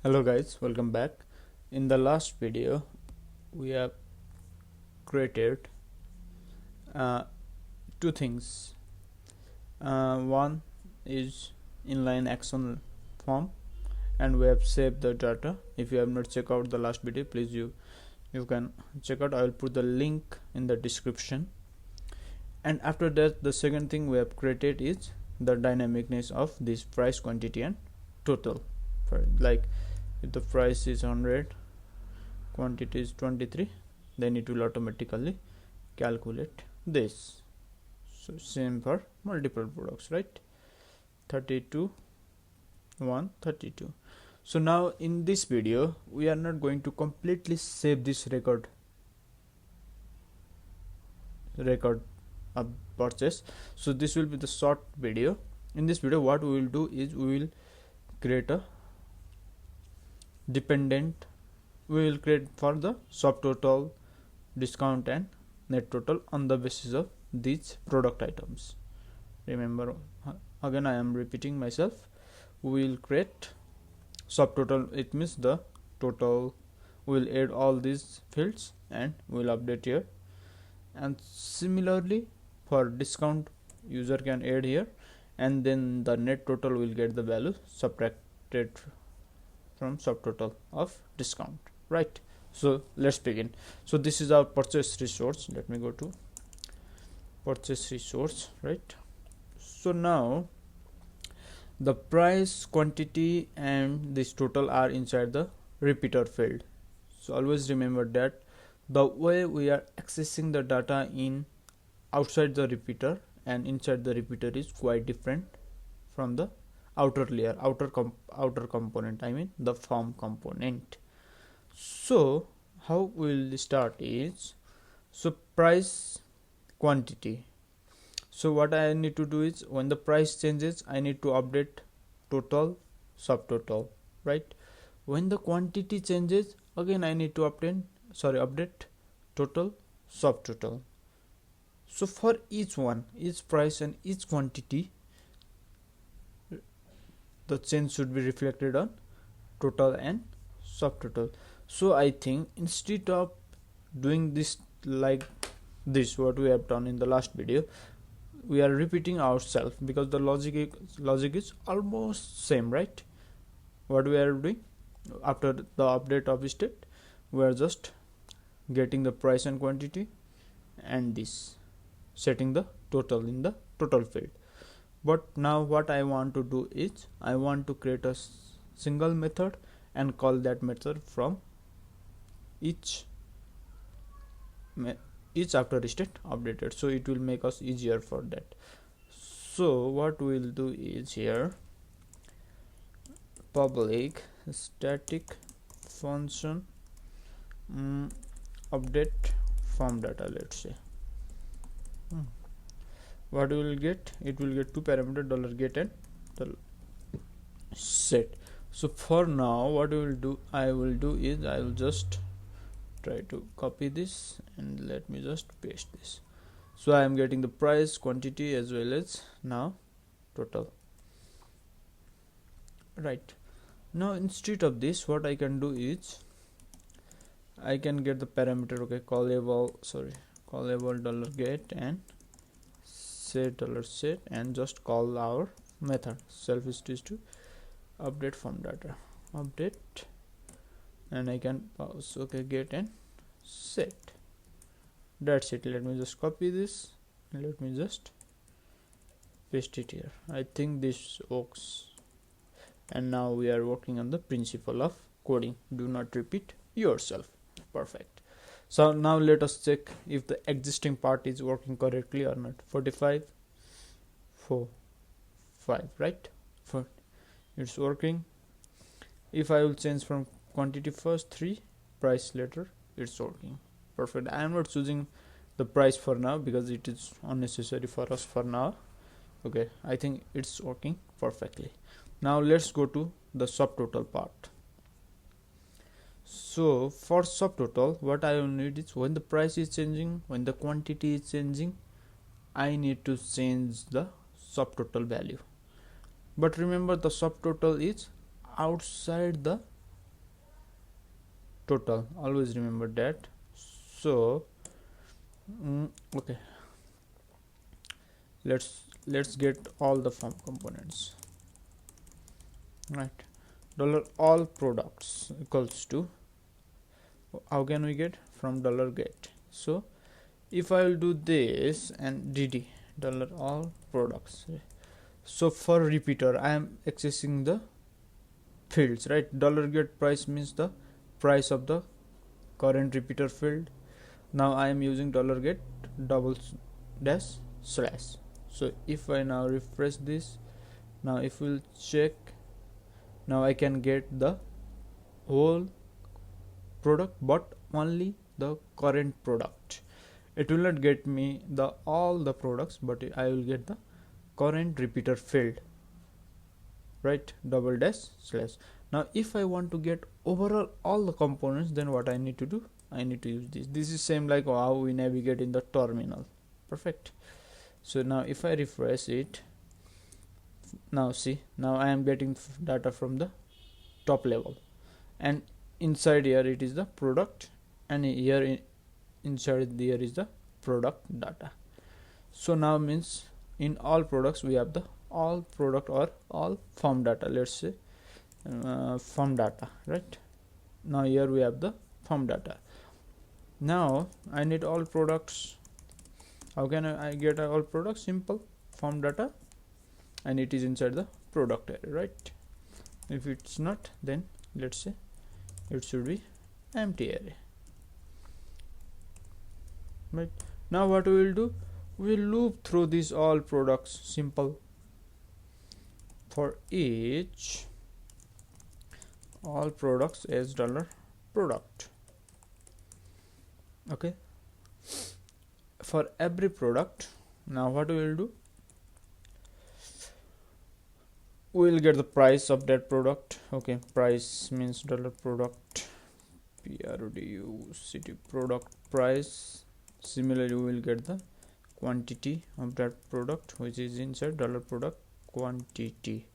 Hello guys, welcome back. In the last video we have created uh, two things. One is inline action form and we have saved the data. If you have not checked out the last video, please you can check out. I will put the link in the description. And after that, the second thing we have created is the dynamicness of this price, quantity and total. For like if the price is 100, quantity is 23, then it will automatically calculate this. So same for multiple products, right? 32 132. So now in this video we are not going to completely save this record of purchase. So this will be the short video. In this video what we will do is we will create a dependent. We will create for the subtotal, discount and net total on the basis of these product items. Remember, again I am repeating myself, we will create subtotal, it means the total. We will add all these fields and we will update here, and similarly for discount user can add here, and then the net total will get the value subtracted from subtotal of discount, right? So let's begin. So this is our purchase resource. Let me go to purchase resource, right? So now the price, quantity and this total are inside the repeater field. So always remember that the way we are accessing the data in outside the repeater and inside the repeater is quite different from the outer layer, outer component, I mean the form component. So how we will start is, so price, quantity. So what I need to do is when the price changes I need to update total, subtotal, right? When the quantity changes again I need to update total, subtotal. So for each one, each price and each quantity, the change should be reflected on total and subtotal. So I think instead of doing this like this, what we have done in the last video, we are repeating ourselves because the logic is almost same, right? What we are doing after the update of state, we are just getting the price and quantity and this setting the total in the total field. But now what I want to do is I want to create a single method and call that method from each after state updated, so it will make us easier for that. So what we'll do is here public static function update form data, let's say. What we will get, it will get two parameter $get and $set. So for now what I will do is I will just try to copy this and let me just paste this. So I am getting the price, quantity as well as now total, right? Now instead of this what I can do is I can get the parameter, okay, callable $get and set $set and just call our method self is to update form data, update, and I can pause, okay, get and set. That's it. Let me just copy this and let me just paste it here. I think this works. And now we are working on the principle of coding, do not repeat yourself. Perfect. So now let us check if the existing part is working correctly or not. 45 4 5, right? For it's working. If I will change from quantity first 3, price later, it's working perfect. I am not choosing the price for now because it is unnecessary for us for now. Okay, I think it's working perfectly. Now let's go to the subtotal part. So for subtotal what I will need is when the price is changing, when the quantity is changing, I need to change the subtotal value. But remember the subtotal is outside the total, always remember that. So okay, let's get all the form components, right? Dollar all products equals to, how can we get? From dollar get. So if I will do this and dd dollar all products, so for repeater I am accessing the fields, right? Dollar get price means the price of the current repeater field. Now I am using dollar get double dash slash. So if I now refresh this, now if we'll check, now I can get the whole product but only the current product. It will not get me the all the products, but I will get the current repeater field, right? Double dash slash. Now if I want to get overall all the components, then what I need to do, I need to use this is same like how we navigate in the terminal. Perfect. So now if I refresh it, now see, now I am getting data from the top level, and inside here it is the product, and here inside there is the product data. So now means in all products we have the all product or all form data. Let's say form data, right? Now here we have the form data. Now I need all products. How can I get all products? Simple, form data, and it is inside the product array, right? If it's not, then let's say it should be empty array, right? Now what we will do, we will loop through these all products. Simple, for each all products as dollar product. Okay, for every product, now what we will do, we will get the price of that product. Okay, price means dollar product, product product price. Similarly we will get the quantity of that product, which is inside dollar product quantity.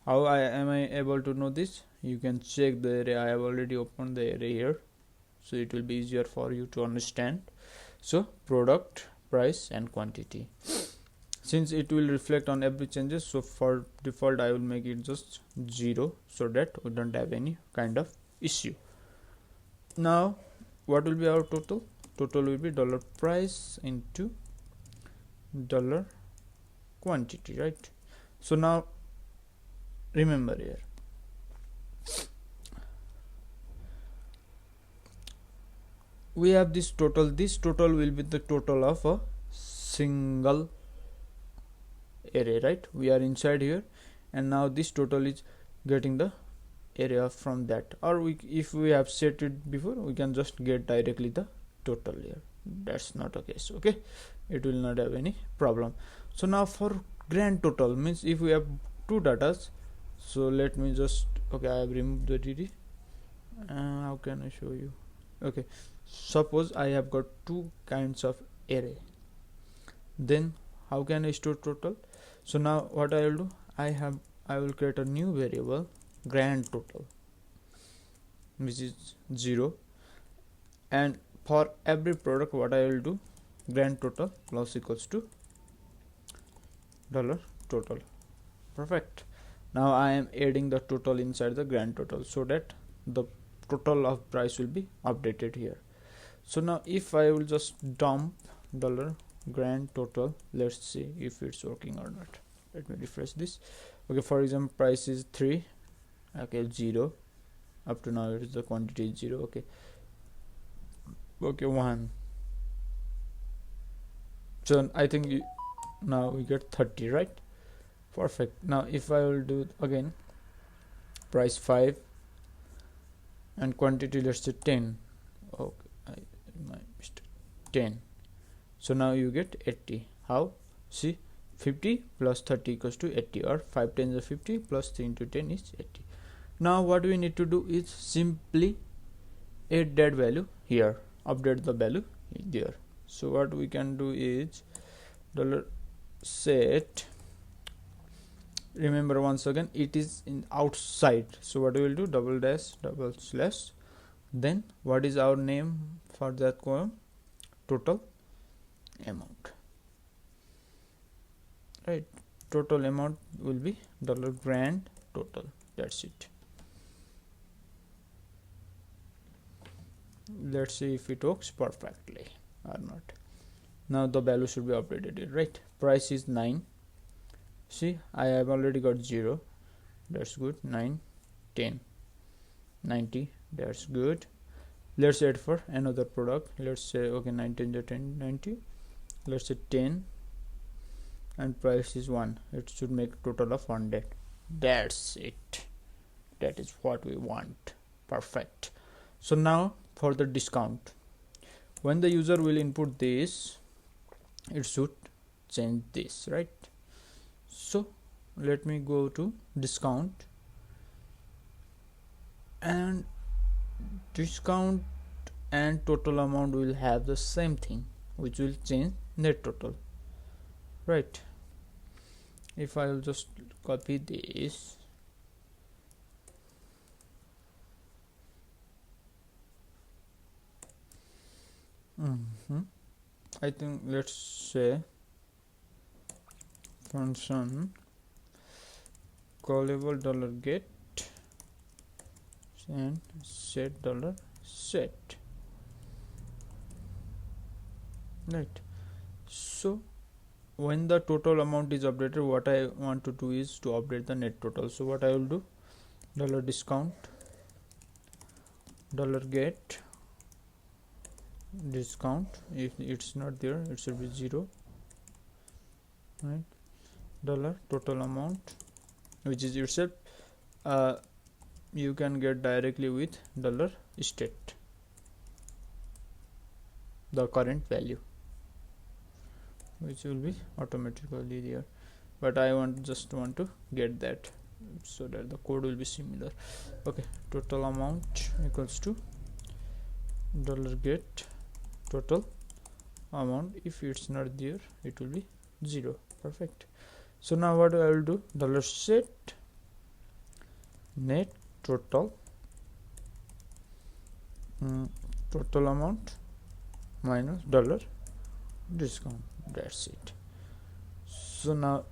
How am I able to know this? You can check the array. I have already opened the array here, so it will be easier for you to understand. So product, price and quantity, since it will reflect on every changes, so for default I will make it just 0, so that we don't have any kind of issue. Now what will be our total? Total will be dollar price into dollar quantity, right? So now remember here, we have this total. This total will be the total of a single array, right? We are inside here, and now this total is getting the area from that, or if we have set it before, we can just get directly the total here. That's not a case. Okay, it will not have any problem. So now for grand total means if we have two datas, so let me just, okay, I have removed the dd. How can I show you? Okay, suppose I have got two kinds of array, then how can I store total? So now what I will do, I will create a new variable grand total, which is 0, and for every product what I will do, grand total plus equals to dollar total. Perfect. Now I am adding the total inside the grand total, so that the total of price will be updated here. So now if I will just dump dollar grand total, let's see if it's working or not. Let me refresh this. Okay, for example, price is 3. Okay, 0. Up to now it is the quantity is 0. Okay, 1. So I think now we get 30, right? Perfect. Now if I will do again, price 5 and quantity, let's say 10. Okay, my mistake, 10. So now you get 80. How? See, 50 plus 30 equals to 80, or 5 10s are 50 plus 3 into 10 is 80. Now what we need to do is simply add that value here, update the value there. So what we can do is dollar set, remember once again it is in outside, so what we will do, double dash double slash Then what is our name for that column? Total amount, right? Total amount will be $grand total. That's it. Let's see if it works perfectly or not. Now the value should be updated here, right? Price is 9. See, I have already got 0. That's good. 9, 10, 90. That's good. Let's add for another product. Let's say, okay, 9 10 10 90. Let's say 10 and price is 1. It should make a total of 100. That's it. That is what we want. Perfect. So now for the discount, when the user will input this, it should change this, right? So let me go to discount, and discount and total amount will have the same thing, which will change net total, right? If I will just copy this, I think let's say function callable $get and set $set, right? So when the total amount is updated, what I want to do is to update the net total. So what I will do, $discount $get discount. If it's not there, it should be 0, right? Total amount, which is yourself, you can get directly with $state, the current value, which will be automatically there, but I just want to get that so that the code will be similar. Okay, total amount equals to $get total amount. If it's not there, it will be 0. Perfect. So now what I will do, $set net total total amount minus $discount. That's it. So now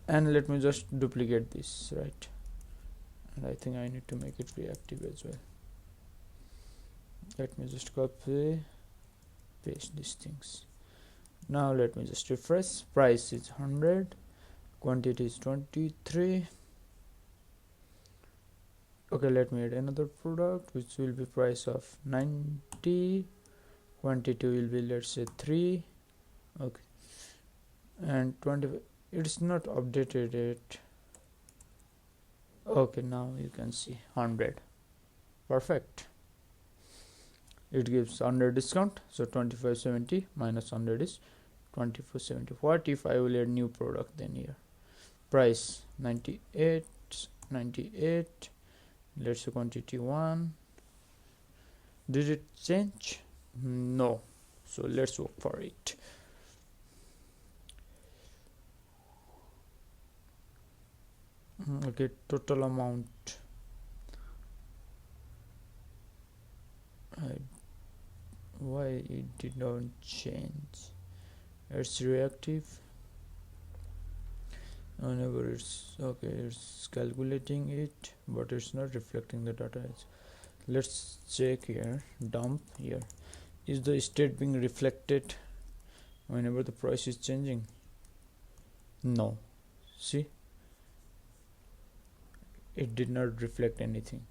and let me just duplicate this, right? And I think I need to make it reactive as well. Let me just copy paste these things. Now let me just refresh. Price is 100, quantity is 23. Okay, let me add another product, which will be price of 90, quantity will be, let's say, 3. Okay, and 20. It's not updated yet. Okay, now you can see 100. Perfect. It gives 100 discount, so 2570 minus 100 is 2470. What if I will add new product then here? Price 98, let's say quantity 1. Did it change? No. So let's work for it. Okay, total amount, why it did not change? It's reactive whenever it's okay, it's calculating it, but it's not reflecting the data. Let's check here, dump here. Is the state being reflected whenever the price is changing? No. See, it did not reflect anything.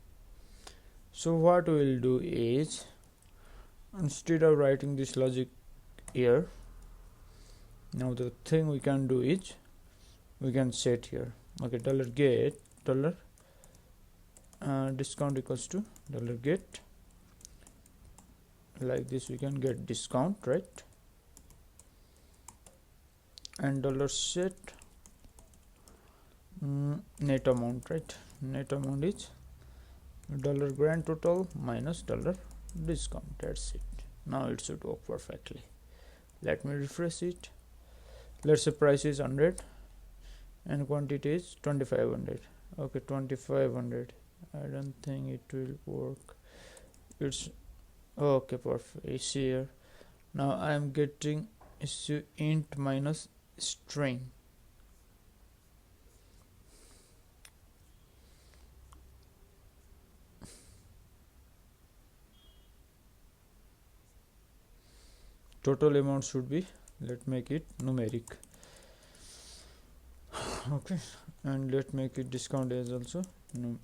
So what we will do is, instead of writing this logic here, now the thing we can do is we can set here, okay, $get discount equals to $get. Like this we can get discount, right? And $set net amount, right? Net amount is $grand total minus $discount. That's it. Now it should work perfectly. Let me refresh it. Let's say price is 100 and quantity is 2500. Okay, 2500. I don't think it will work. It's okay, perfect. It's here. Now I am getting issue int minus string. Total amount should be, let's make it numeric. Okay, and let's make it discount as also numeric,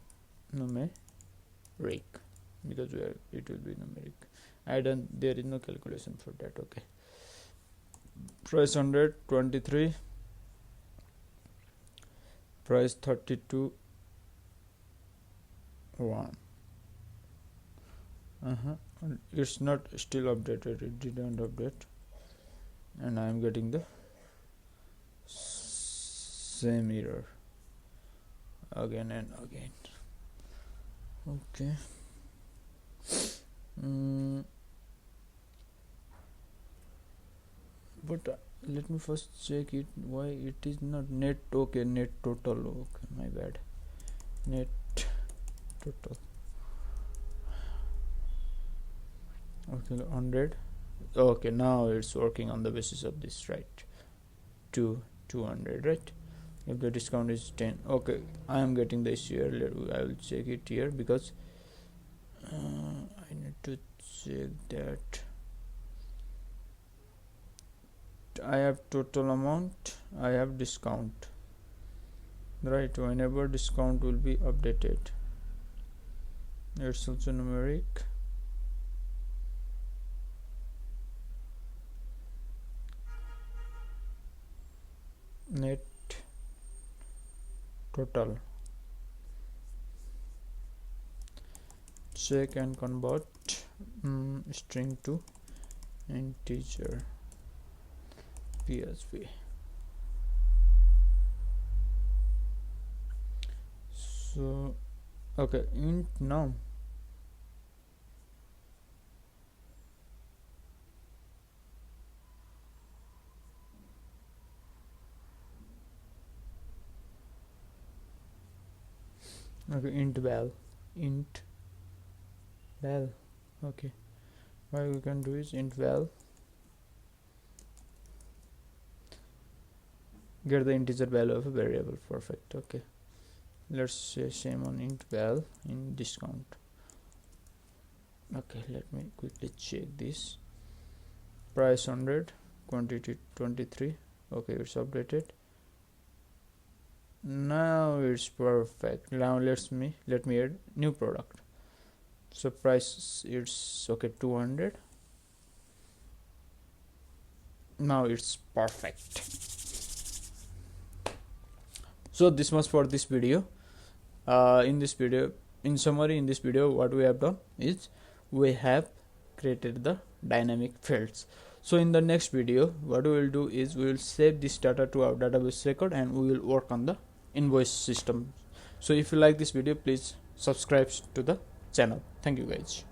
because it will be numeric. There is no calculation for that. Okay, price 123, price 32 1. It's not still updated, it didn't update, and I am getting the same error again and again. Okay. But let me first check it, why it is not net. Okay, net total. Okay, my bad. Net total. Okay, 100. Okay, now it's working on the basis of this, right? 200, right? If the discount is 10. Okay, I am getting the issue here. I will check it here, because I need to check that I have total amount, I have discount, right? Whenever discount will be updated, it's also numeric. Net total. Check and convert string to integer PSV. So okay, int num. Okay, int val. Okay, what we can do is int val, get the integer value of a variable. Perfect. Okay, let's say same on int val in discount. Okay, let me quickly check this. Price 100, quantity 23. Okay, it's updated. Now it's perfect. Now let me add new product. So price it's okay, 200. Now it's perfect. So this was for this video. In summary, in this video what we have done is we have created the dynamic fields. So in the next video what we will do is we will save this data to our database record, and we will work on the invoice system. So if you like this video, please subscribe to the channel. Thank you guys.